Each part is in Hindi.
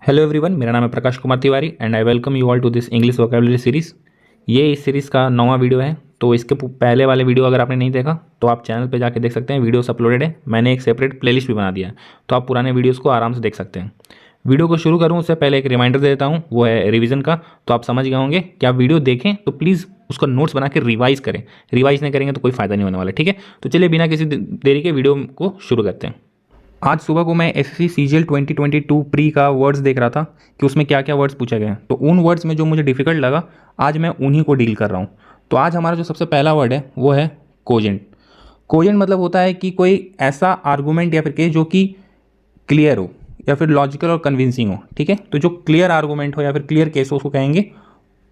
हेलो एवरीवन, मेरा नाम है Prakash Kumar Tiwari and I welcome you all to this English vocabulary series. ये इस सीरीज़ का 9वां वीडियो है। तो इसके पहले वाले वीडियो अगर आपने नहीं देखा तो आप चैनल पे जाके देख सकते हैं, वीडियोस अपलोडेड है। मैंने एक सेपरेट प्लेलिस्ट भी बना दिया है, तो आप पुराने वीडियोज़ को आराम से देख सकते हैं। वीडियो को शुरू करूँ उससे पहले एक रिमाइंडर दे देता हूँ, वो है रिवीजन का। तो आप समझ गए होंगे कि आप वीडियो देखें तो प्लीज़ उसका नोट्स बना के रिवाइज़ करें। रिवाइज़ नहीं करेंगे तो कोई फ़ायदा नहीं होने वाला, ठीक है। तो चलिए बिना किसी देरी के वीडियो को शुरू करते हैं। आज सुबह को मैं एसएससी सीजीएल 2022 प्री का वर्ड्स देख रहा था कि उसमें क्या क्या वर्ड्स पूछे गए हैं। तो उन वर्ड्स में जो मुझे डिफ़िकल्ट लगा, आज मैं उन्हीं को डील कर रहा हूँ। तो आज हमारा जो सबसे पहला वर्ड है वो है कोजेंट। कोजेंट मतलब होता है कि कोई ऐसा आर्गूमेंट या फिर केस जो कि क्लियर हो या फिर लॉजिकल और कन्विंसिंग हो, ठीक है। तो जो क्लियर आर्गूमेंट हो या फिर क्लियर केस हो उसको कहेंगे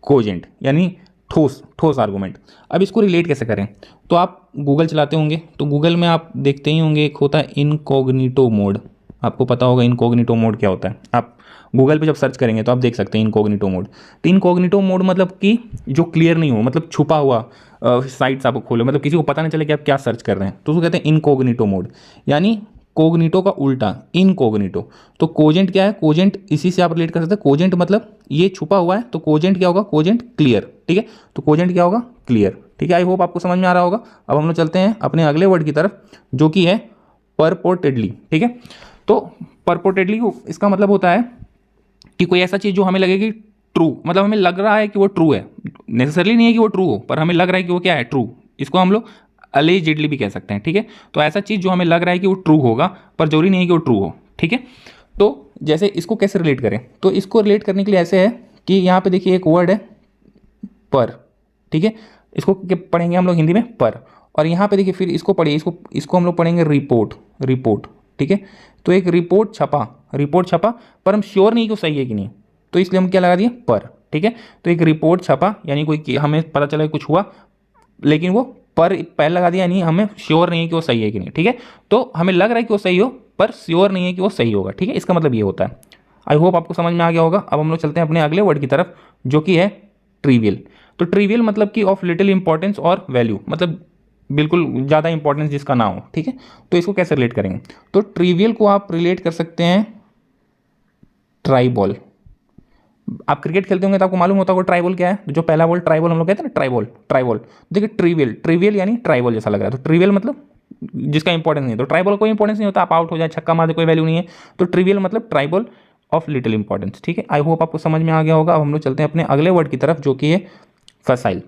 कोजेंट, यानी ठोस आर्गूमेंट। अब इसको रिलेट कैसे करें, तो आप गूगल चलाते होंगे तो गूगल में आप देखते ही होंगे एक होता है इनकॉग्निटो मोड। आपको पता होगा इनकॉग्निटो मोड क्या होता है। आप गूगल पे जब सर्च करेंगे तो आप देख सकते हैं इनकॉग्निटो मोड। तो इनकॉग्निटो मोड मतलब कि जो क्लियर नहीं हो, मतलब छुपा हुआ साइट्स आपको खोलो, मतलब किसी को पता नहीं चले कि आप क्या सर्च कर रहे हैं, तो उसको कहते हैं इनकॉग्निटो मोड। यानी कोग्निटो का उल्टा इनकॉग्निटो। तो कोजेंट क्या है, कोजेंट इसी से आप रिलेट कर सकते हैं। कोजेंट मतलब ये छुपा हुआ है, तो कोजेंट क्या होगा, कोजेंट क्लियर, ठीक है। तो कोजेंट क्या होगा, क्लियर, ठीक है। आई होप आपको समझ में आ रहा होगा। अब हम लोग चलते हैं अपने अगले वर्ड की तरफ जो कि है परपोर्टेडली, ठीक है। तो परपोर्टेडली इसका मतलब होता है कि कोई ऐसा चीज़ जो हमें लगे कि ट्रू, मतलब हमें लग रहा है कि वो ट्रू है। नेसेसरली नहीं है कि वो ट्रू हो, पर हमें लग रहा है कि वो क्या है, ट्रू। इसको हम लोग अलेजिडली भी कह सकते हैं, ठीक है। तो ऐसा चीज़ जो हमें लग रहा है कि वो ट्रू होगा पर जरूरी नहीं है कि वो ट्रू हो, ठीक है। तो जैसे इसको कैसे रिलेट करें, तो इसको रिलेट करने के लिए ऐसे है कि यहाँ पे देखिए एक वर्ड है पर, ठीक है। इसको पढ़ेंगे हम लोग हिंदी में पर, और यहाँ पे देखिए फिर इसको पढ़िए, इसको हम लोग पढ़ेंगे रिपोर्ट, ठीक है। तो एक रिपोर्ट छपा पर हम श्योर नहीं कि वो सही है कि नहीं, तो इसलिए हम क्या लगा दिए पर, ठीक है। तो एक रिपोर्ट छपा यानी कोई हमें पता चला कि कुछ हुआ, लेकिन वो पर पहले लगा दिया, यानी हमें श्योर नहीं है कि वो सही है कि नहीं, ठीक है। तो हमें लग रहा है कि वो सही हो पर श्योर नहीं है कि वो सही होगा, ठीक है। इसका मतलब ये होता है। आई होप आपको समझ में आ गया होगा। अब हम लोग चलते हैं अपने अगले वर्ड की तरफ जो कि है ट्रिवियल। तो ट्रिवियल मतलब कि ऑफ लिटिल इंपॉर्टेंस और वैल्यू, मतलब बिल्कुल ज़्यादा इंपॉर्टेंस जिसका ना हो, ठीक है। तो इसको कैसे रिलेट करेंगे, तो ट्रिवियल को आप रिलेट कर सकते हैं ट्राइबॉल। आप क्रिकेट खेलते होंगे तो आपको मालूम होता होगा ट्राइबॉल क्या है। जो पहला बॉल ट्राइबॉल हम लोग कहते हैं ना, ट्राइबॉल। देखिए ट्रिवियल यानी ट्राइबॉल जैसा लग रहा है। तो ट्रिवियल मतलब जिसका इंपॉर्टेंस नहीं है, तो ट्राइबॉल कोई इंपॉर्टेंस नहीं होता, आप आउट हो जाए, छक्का मार दे, कोई वैल्यू नहीं है। तो ट्रिवियल मतलब ट्राइबल ऑफ लिटिल इंपॉर्टेंस, ठीक है। आई होप आपको समझ में आ गया होगा। अब हम लोग चलते हैं अपने अगले वर्ड की तरफ जो कि है फसाइल।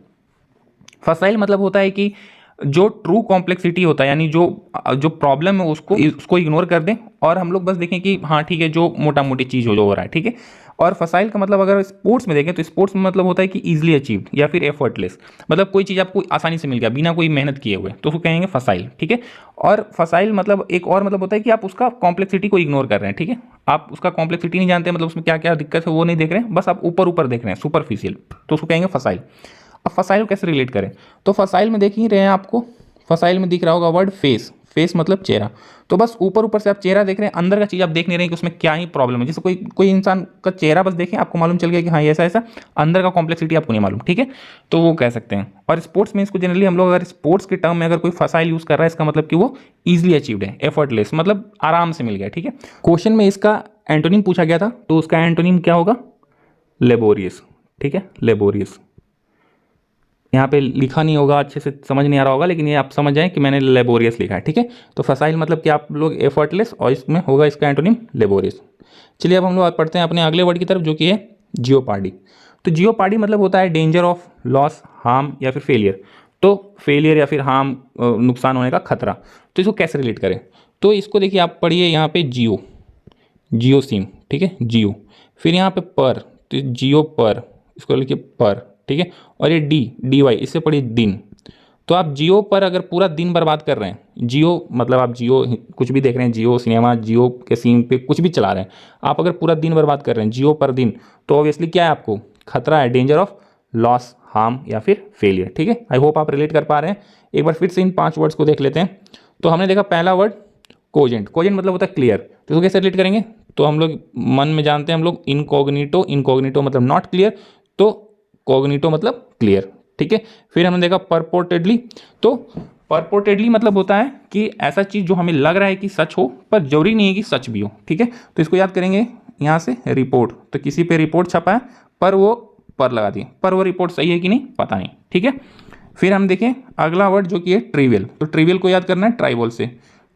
फसाइल मतलब होता है कि जो ट्रू कॉम्प्लेक्सिटी होता है, यानी जो प्रॉब्लम है उसको इग्नोर कर दें और हम लोग बस देखें कि हाँ ठीक है, जो मोटा मोटी चीज़ हो रहा है, ठीक है। और फसाइल का मतलब अगर स्पोर्ट्स में देखें तो स्पोर्ट्स में मतलब होता है कि इजीली अचीव्ड या फिर एफर्टलेस, मतलब कोई चीज़ आपको आसानी से मिल गया बिना कोई मेहनत किए हुए, तो उसको कहेंगे फसाइल, ठीक है। और फसाइल मतलब एक और मतलब होता है कि आप उसका कॉम्प्लेक्सिटी को इग्नोर कर रहे हैं, ठीक है। आप उसका कॉम्प्लेक्सिटी नहीं जानते, मतलब उसमें क्या क्या दिक्कत है वो नहीं देख रहे हैं, बस आप ऊपर देख रहे हैं, सुपरफिशियल, तो उसको कहेंगे फसाइल। अब फसाइल को कैसे रिलेट करें, तो फसाइल में देख ही रहे हैं, आपको फसाइल में दिख रहा होगा वर्ड फेस मतलब चेहरा। तो बस ऊपर से आप चेहरा देख रहे हैं, अंदर का चीज़ आप देख नहीं रहे हैं कि उसमें क्या ही प्रॉब्लम है। जैसे कोई इंसान का चेहरा बस देखें, आपको मालूम चल गया कि हाँ ऐसा, अंदर का कॉम्प्लेक्सिटी आपको नहीं मालूम, ठीक है। तो वो कह सकते हैं। और स्पोर्ट्स में इसको जनरली हम लोग अगर स्पोर्ट्स के टर्म में अगर कोई फसाइल यूज़ कर रहा है, इसका मतलब कि वो ईजिली अचीव्ड है, एफर्टलेस, मतलब आराम से मिल गया, ठीक है। क्वेश्चन में इसका एंटोनिम पूछा गया था, तो उसका एंटोनिम क्या होगा, लेबोरियस, ठीक है, लेबोरियस। यहाँ पे लिखा नहीं होगा, अच्छे से समझ नहीं आ रहा होगा, लेकिन ये आप समझ जाएं कि मैंने लेबोरियस लिखा है, ठीक है। तो फसाइल मतलब कि आप लोग एफर्टलेस, और इसमें होगा इसका एंटोनिम लेबोरियस। चलिए अब हम लोग पढ़ते हैं अपने अगले वर्ड की तरफ जो कि है जियोपार्डी। तो जियोपार्डी मतलब होता है डेंजर ऑफ लॉस, हार्म या फिर फेलियर। तो फेलियर या फिर हार्म, नुकसान होने का खतरा। तो इसको कैसे रिलेट करें, तो इसको देखिए आप पढ़िए यहाँ पे जियो सिम, ठीक है, जियो। फिर यहाँ पे पर, तो जियो पर, इसको लिखिए पर, ठीक है। और ये डी वाई, इससे पढ़िए दिन। तो आप जियो पर अगर पूरा दिन बर्बाद कर रहे हैं, जियो मतलब आप जियो कुछ भी देख रहे हैं, जियो सिनेमा, जियो के सिम पे कुछ भी चला रहे हैं, आप अगर पूरा दिन बर्बाद कर रहे हैं जियो पर दिन, तो ऑब्वियसली क्या है, आपको खतरा है, डेंजर ऑफ लॉस, हार्म या फिर फेलियर, ठीक है। आई होप आप रिलेट कर पा रहे हैं। एक बार फिर से इन 5 वर्ड्स को देख लेते हैं। तो हमने देखा पहला वर्ड कोजेंट मतलब होता है क्लियर। तो इसको कैसे रिलेट करेंगे, तो हम लोग मन में जानते हैं हम लोग इनकॉग्निटो मतलब नॉट क्लियर, तो कॉग्निटो मतलब क्लियर, ठीक है। फिर हमने देखा परपोर्टेडली। तो परपोर्टेडली मतलब होता है कि ऐसा चीज़ जो हमें लग रहा है कि सच हो पर जरूरी नहीं है कि सच भी हो, ठीक है। तो इसको याद करेंगे, यहाँ से रिपोर्ट, तो किसी पे रिपोर्ट छपा है पर वो पर लगा दिए, पर वो रिपोर्ट सही है कि नहीं पता नहीं, ठीक है। फिर हम देखें अगला वर्ड जो कि है ट्रिवियल, तो ट्रिवियल को याद करना है ट्राइबॉल से,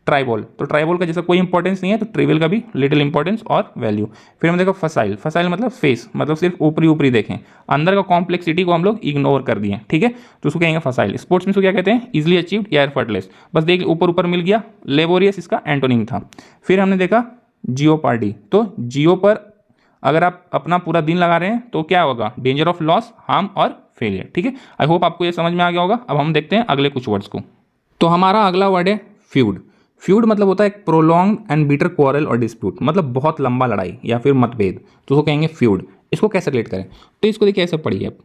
ट्राइबॉल, तो ट्राइबॉल का जैसा कोई इंपॉर्टेंस नहीं है तो ट्रिवियल का भी लिटिल इंपॉर्टेंस और वैल्यू। फिर हम देखो फसाइल, फसाइल मतलब फेस, मतलब सिर्फ ऊपरी ऊपरी देखें, अंदर का कॉम्प्लेक्सिटी को हम लोग इग्नोर कर दिए, ठीक है, तो उसको कहेंगे फसाइल। स्पोर्ट्स में उसको क्या कहते हैं, इजिली अचीव्ड या एफर्टलेस, बस देख ऊपर ऊपर मिल गया। लेबोरियस इसका एंटोनिम था। फिर हमने देखा जियोपार्डी, तो जियो पर अगर आप अपना पूरा दिन लगा रहे हैं तो क्या होगा, डेंजर ऑफ लॉस, हार्म और फेलियर, ठीक है। आई होप आपको ये समझ में आ गया होगा। अब हम देखते हैं अगले कुछ वर्ड्स को। तो हमारा अगला वर्ड है फ्यूड। फ्यूड मतलब होता है एक प्रोलॉन्ग एंड बिटर क्वारल और डिस्प्यूट, मतलब बहुत लंबा लड़ाई या फिर मतभेद, तो उसको कहेंगे फ्यूड। इसको कैसे रिलेट करें, तो इसको देखिए ऐसे पढ़िए आप,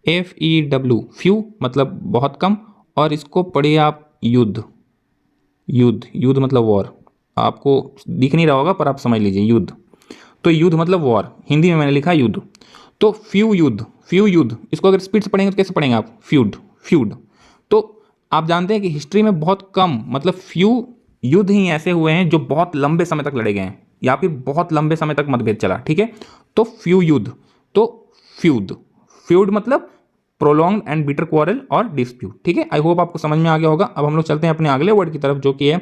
FEW, फ्यू मतलब बहुत कम, और इसको पढ़िए आप युद्ध, युद्ध, युद्ध मतलब वॉर, आपको दिख नहीं रहा होगा पर आप समझ लीजिए युद्ध, तो युद्ध मतलब वॉर, हिंदी में मैंने लिखा युद्ध, तो फ्यू युद्ध, फ्यू युद्ध, इसको अगर स्पीड से पढ़ेंगे तो कैसे पढ़ेंगे आप, फ्यूड, फ्यूड। तो आप जानते हैं कि हिस्ट्री में बहुत कम मतलब फ्यू युद्ध ही ऐसे हुए हैं जो बहुत लंबे समय तक लड़े गए हैं या फिर बहुत लंबे समय तक मतभेद चला, ठीक है, तो फ्यू युद्ध, तो फ्यूड, फ्यूड मतलब प्रोलॉन्ग एंड बिटर क्वारल और डिस्प्यूट, ठीक है। आई होप आपको समझ में आ गया होगा। अब हम लोग चलते हैं अपने अगले वर्ड की तरफ जो कि है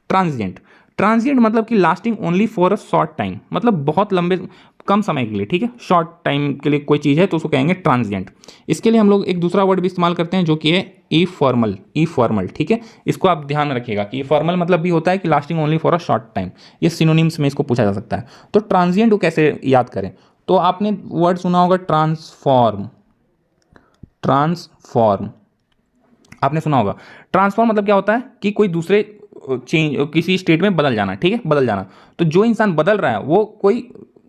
ट्रांजिएंट। ट्रांजिएंट मतलब कि lasting only for a short time, मतलब बहुत लंबे कम समय के लिए, ठीक है, शॉर्ट टाइम के लिए कोई चीज़ है तो उसको कहेंगे ट्रांजिएंट। इसके लिए हम लोग एक दूसरा वर्ड भी इस्तेमाल करते हैं जो कि है ई फॉर्मल, ई फॉर्मल, ठीक है। इसको आप ध्यान में रखिएगा कि ई फॉर्मल मतलब भी होता है कि lasting only for a short time, ये सिनोनिम्स में इसको पूछा जा सकता है। तो ट्रांजिएंट को कैसे याद करें, तो आपने वर्ड सुना होगा ट्रांसफॉर्म, ट्रांसफॉर्म आपने सुना होगा। ट्रांसफॉर्म मतलब क्या होता है कि कोई दूसरे चेंज, किसी स्टेट में बदल जाना, ठीक है, बदल जाना। तो जो इंसान बदल रहा है वो कोई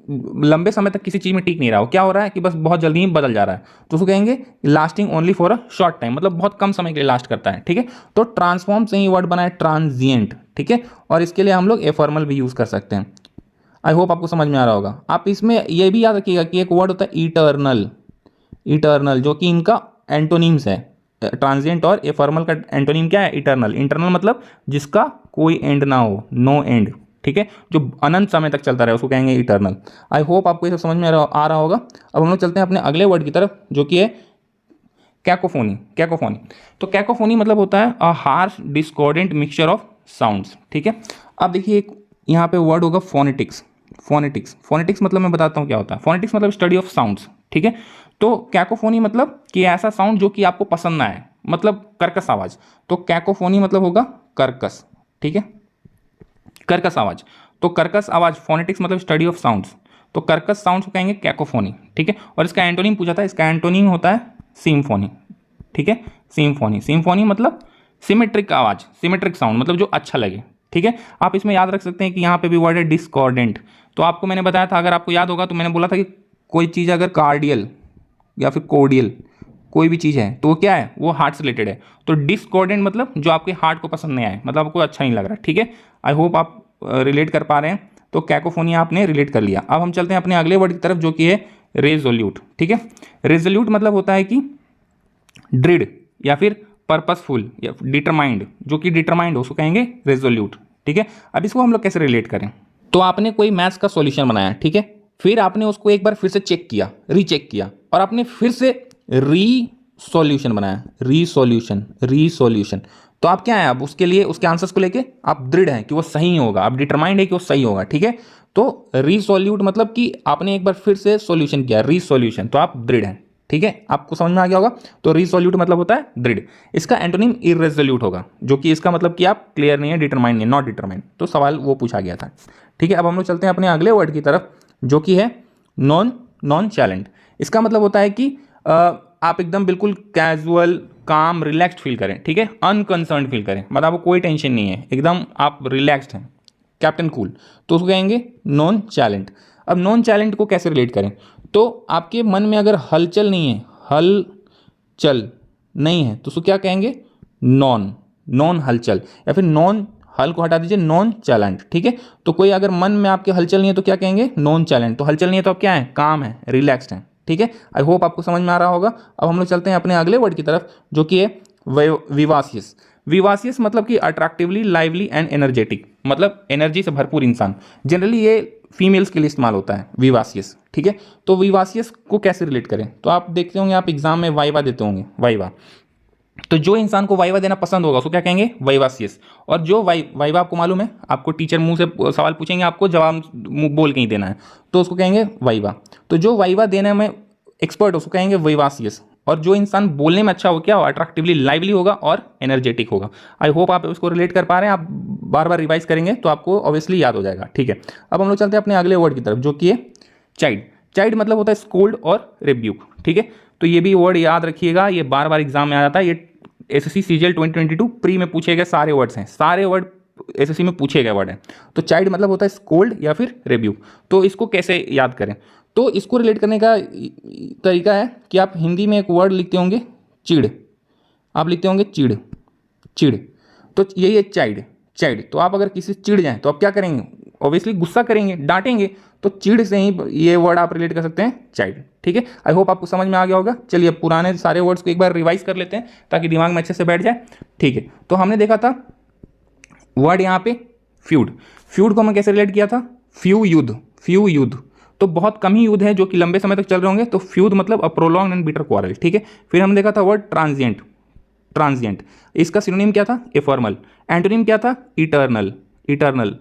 लंबे समय तक किसी चीज़ में टिक नहीं रहा हो, क्या हो रहा है कि बस बहुत जल्दी ही बदल जा रहा है, तो उसको कहेंगे lasting only for a short time, मतलब बहुत कम समय के लिए लास्ट करता है, ठीक है। तो ट्रांसफॉर्म से ही वर्ड बना है ट्रांजिएंट, ठीक है, और इसके लिए हम लोग ए फॉर्मल भी यूज़ कर सकते हैं। आई होप आपको समझ में आ रहा होगा। आप इसमें यह भी याद रखिएगा कि एक वर्ड होता है इटर्नल, इटर्नल जो कि इनका एंटोनिम्स है, ट्रांजिएंट और ए फॉर्मल का एंटोनिम क्या है, इटर्नल। इंटरनल मतलब जिसका कोई एंड ना हो, नो एंड, ठीक है, जो अनंत समय तक चलता रहे उसको कहेंगे इटर्नल। आई होप आपको ये सब समझ में आ रहा होगा। अब हम लोग चलते हैं अपने अगले वर्ड की तरफ जो कि है कैकोफोनी, कैकोफोनी। तो कैकोफोनी मतलब होता है a harsh discordant mixture of sounds, ठीक है। अब देखिए एक यहाँ पे वर्ड होगा फोनेटिक्स, फोनेटिक्स, फोनेटिक्स मतलब मैं बताता हूँ क्या होता है। फोनेटिक्स मतलब स्टडी ऑफ साउंड्स, ठीक है। तो कैकोफोनी मतलब कि ऐसा साउंड जो कि आपको पसंद ना आए, मतलब कर्कश आवाज़, तो कैकोफोनी मतलब होगा कर्कश, ठीक है, कर्कश आवाज़। तो कर्कश आवाज़, फोनेटिक्स मतलब स्टडी ऑफ साउंड्स, तो कर्कश साउंड्स को कहेंगे कैकोफोनी, ठीक है। और इसका एंटोनिम पूछा था, इसका एंटोनिम होता है सिम्फोनी, ठीक है, सिम्फोनी, सिम्फोनी मतलब सिमेट्रिक आवाज़, सिमेट्रिक साउंड मतलब जो अच्छा लगे, ठीक है। आप इसमें याद रख सकते हैं कि यहाँ पे भी वर्ड है डिस्कॉर्डेंट। तो आपको मैंने बताया था, अगर आपको याद होगा तो मैंने बोला था कि कोई चीज़ अगर कार्डियल या फिर कोर्डियल कोई भी चीज़ है तो वो क्या है, वो हार्ट से रिलेटेड है। तो डिस्कॉर्डेंट मतलब जो आपके हार्ट को पसंद नहीं आए, मतलब आपको अच्छा नहीं लग रहा, ठीक है। आई होप आप रिलेट कर पा रहे हैं। तो कैकोफोनी आपने रिलेट कर लिया। अब हम चलते हैं अपने अगले वर्ड की तरफ जो कि है रेजोल्यूट, ठीक है। रेजोल्यूट मतलब होता है कि ड्रिड या फिर पर्पसफुल या डिटरमाइंड, जो कि डिटरमाइंड हो उसको कहेंगे रेजोल्यूट, ठीक है। अब इसको हम लोग कैसे रिलेट करें, तो आपने कोई मैथ्स का सॉल्यूशन बनाया, ठीक है, फिर आपने उसको एक बार फिर से चेक किया, रीचेक किया, और आपने फिर से री सॉल्यूशन बनाया, री सॉल्यूशन, री सॉल्यूशन। तो आप क्या है, अब उसके लिए उसके आंसर्स को लेके आप दृढ़ हैं कि वो सही होगा, आप डिटरमाइंड है कि वो सही होगा, ठीक है। तो रीसोल्यूट मतलब कि आपने एक बार फिर से सॉल्यूशन किया, रीसोल्यूशन, तो आप दृढ़ हैं, ठीक है, आपको समझ में आ गया होगा। तो रीसोल्यूट मतलब होता है दृढ़। इसका एंटोनिम इर्रेजोल्यूट होगा, जो कि इसका मतलब कि आप क्लियर नहीं है, डिटरमाइंड नहीं, नॉट डिटरमाइंड। तो सवाल वो पूछा गया था, ठीक है। अब हम लोग चलते हैं अपने अगले वर्ड की तरफ जो कि है नॉन चैलेंज। इसका मतलब होता है कि आप एकदम बिल्कुल कैजुअल, काम, रिलैक्स्ड फील करें, ठीक है, अनकंसर्न फील करें, मतलब आपको कोई टेंशन नहीं है, एकदम आप रिलैक्स्ड हैं, कैप्टन कूल, तो उसको कहेंगे नॉन चैलेंज। अब नॉन चैलेंज को कैसे रिलेट करें, तो आपके मन में अगर हलचल नहीं है, हलचल नहीं है, तो उसको क्या कहेंगे, नॉन, नॉन हलचल, या फिर नॉन, हल को हटा दीजिए, नॉन चैलेंज, ठीक है। तो कोई अगर मन में आपके हलचल नहीं है तो क्या कहेंगे, नॉन चैलेंज। तो हलचल नहीं है तो आप क्या है, काम है, रिलैक्स्ड हैं, ठीक है। आई होप आपको समझ में आ रहा होगा। अब हम लोग चलते हैं अपने अगले वर्ड की तरफ जो कि है विवासियस। विवासियस मतलब कि अट्रैक्टिवली, लाइवली एंड एनर्जेटिक, मतलब एनर्जी से भरपूर इंसान। जनरली ये फीमेल्स के लिए इस्तेमाल होता है विवासियस, ठीक है। तो विवासियस को कैसे रिलेट करें, तो आप देखते होंगे, आप एग्जाम में वाइवा देते होंगे, वाइवा, तो जो इंसान को वाइवा देना पसंद होगा उसको क्या कहेंगे, वाइवासियस। और जो वाइवा आपको मालूम है, आपको टीचर मुंह से सवाल पूछेंगे, आपको जवाब मुंह बोल के ही देना है, तो उसको कहेंगे वाइवा। तो जो वाइवा देने में एक्सपर्ट उसको कहेंगे वाइवासियस। और जो इंसान बोलने में अच्छा हो, क्या हो, अट्रैक्टिवली लाइवली होगा और एनर्जेटिक होगा। आई होप आप उसको रिलेट कर पा रहे हैं, आप बार बार रिवाइज करेंगे तो आपको ऑब्वियसली याद हो जाएगा, ठीक है। अब हम लोग चलते हैं अपने अगले वर्ड की तरफ, जो कि है चाइल्ड। चाइल्ड मतलब होता है स्कोल्ड और रिब्यूक, ठीक है। तो ये भी वर्ड याद रखिएगा, ये बार बार एग्जाम में आ जाता है। ये एसएससी सीजीएल 2022 प्री में पूछे गए सारे वर्ड्स हैं, सारे वर्ड एसएससी में पूछे गए वर्ड हैं। तो चाइल्ड मतलब होता है स्कोल्ड या फिर रिब्यूक। तो इसको कैसे याद करें, तो इसको रिलेट करने का तरीका है कि आप हिंदी में एक वर्ड लिखते होंगे चिड़, आप लिखते होंगे चिड़, चिड़, तो यही है चाइल्ड, चाइल्ड। तो आप अगर किसी चिढ़ जाएं तो आप क्या करेंगे, ऑब्वियसली गुस्सा करेंगे, डांटेंगे, तो चिढ़ से ही ये वर्ड आप रिलेट कर सकते हैं चाइल्ड, ठीक है। आई होप आपको समझ में आ गया होगा। चलिए अब पुराने सारे वर्ड्स को एक बार रिवाइज कर लेते हैं ताकि दिमाग में अच्छे से बैठ जाए, ठीक है। तो हमने देखा था वर्ड यहाँ पे फ्यूड, फ्यूड को हमने कैसे रिलेट किया था, फ्यू युद्ध, फ्यू युद्ध, तो बहुत कम ही युद्ध है जो कि लंबे समय तक चल रहे होंगे, तो फ्यूड मतलब अ प्रोलॉन्ग्ड एंड बिटर क्वारल, ठीक है। फिर हमने देखा था वर्ड ट्रांजिएंट, ट्रांजिएंट, इसका सिनोनिम क्या था, एफॉर्मल। एंटोनिम क्या था, इटर्नल, इटर्नल,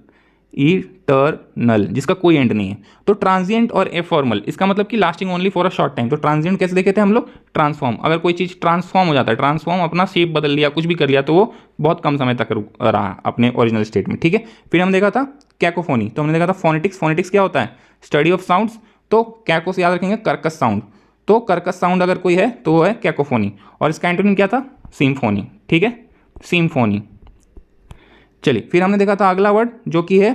इटर्नल, जिसका कोई एंड नहीं है। तो ट्रांजिएंट और एफॉर्मल, इसका मतलब कि lasting only for a short time. तो ट्रांजिएंट कैसे देखे थे हम लोग, ट्रांसफॉर्म, अगर कोई चीज़ ट्रांसफॉर्म हो जाता है, ट्रांसफॉर्म अपना शेप बदल लिया, कुछ भी कर लिया, तो वो बहुत कम समय तक रहा अपने ओरिजिनल स्टेट में, ठीक है। फिर हमने देखा था कैकोफोनी, तो हमने देखा था फोनेटिक्स, फोनेटिक्स क्या होता है, स्टडी ऑफ साउंड्स। तो कैको से याद रखेंगे कर्कश साउंड, तो कर्कश साउंड अगर कोई है तो वो है कैकोफोनी। और इसका एंटोनिम क्या था, सिम्फोनी, ठीक है, सिम्फोनी। चलिए फिर हमने देखा था अगला वर्ड जो कि है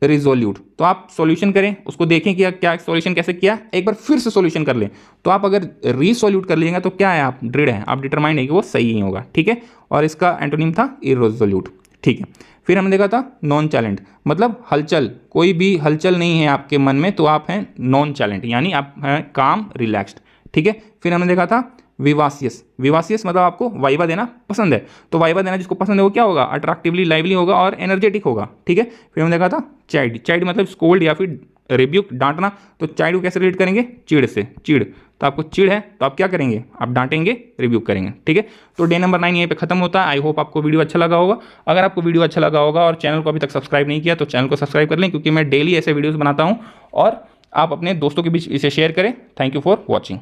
रिजोल्यूट। तो आप सॉल्यूशन करें, उसको देखें कि क्या सॉल्यूशन कैसे किया, एक बार फिर से सॉल्यूशन कर लें। तो आप अगर रीसोल्यूट कर लीजिएगा तो क्या है, आप दृढ़ है, आप डिटरमाइंड है कि वो सही ही होगा, ठीक है। और इसका एंटोनिम था इरेजोल्यूट, ठीक है। फिर हमने देखा था नॉन चैलेंट, मतलब हलचल, कोई भी हलचल नहीं है आपके मन में तो आप हैं नॉन चैलेंट, यानी आप हैं काम, रिलैक्स्ड, ठीक है। फिर हमने देखा था विवासियस, विवासियस मतलब आपको वाइवा देना पसंद है, तो वाइवा देना जिसको पसंद है वो क्या होगा, अट्रैक्टिवली लाइवली होगा और एनर्जेटिक होगा, ठीक है। फिर हमने देखा था चाइल्ड, चाइल्ड मतलब स्कोल्ड या फिर रिब्यूक, डांटना। तो चाइल्ड को कैसे रिलेट करेंगे, चिड़ से, चिड़, तो आपको चिड़ है तो आप क्या करेंगे, आप डांटेंगे, रिब्यूक करेंगे, ठीक है। तो डे नंबर 9 यहीं पे खत्म होता है। आई होप आपको वीडियो अच्छा लगा होगा। अगर आपको वीडियो अच्छा लगा होगा और चैनल को अभी तक सब्सक्राइब नहीं किया तो चैनल को सब्सक्राइब कर लें, क्योंकि मैं डेली ऐसे वीडियोज़ बनाता हूँ और आप अपने दोस्तों के बीच इसे शेयर करें। Thank you for watching.